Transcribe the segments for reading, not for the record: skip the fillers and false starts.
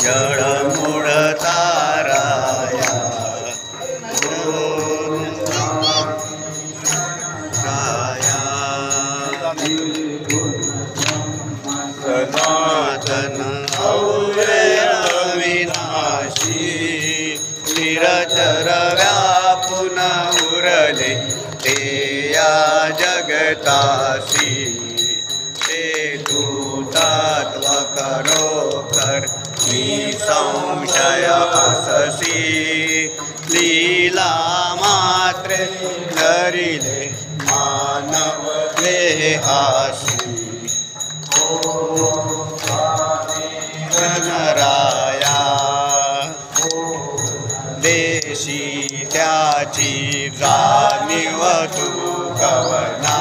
जळमुड ताराया सनातन अविनाशी निरचर व्यापुन उरले ते या जगतासी ते तू तत्व खरोखर निसंशय अससी लीला मात्रे धरिले मानव देहासी गणराया देशी त्याची जाणीव तू कवना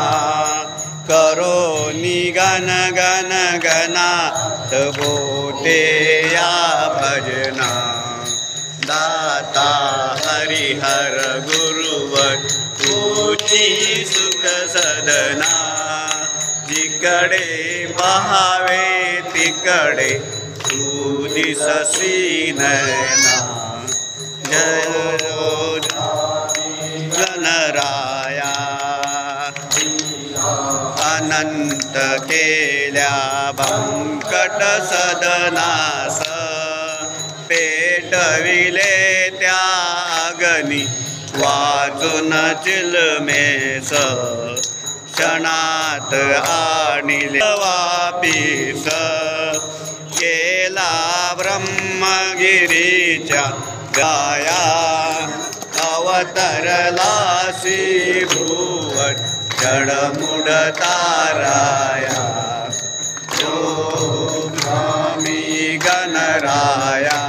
करो निगन गण गणात बोते या भजना दाता हरिहर गुरुवर तुझी सुख सदना जिकडे पहावे तिकडे तू दिससी नयना जय गणराया अनंत केल्या बंकट सदनास पेटविले त्या अग्नी वाचून चिलमेस क्षणात आणिले वापीस केला ब्रह्मगिरीच्या गाया अवतरलासी भुवन जळमुड ताराया जो स्वामी गणराया।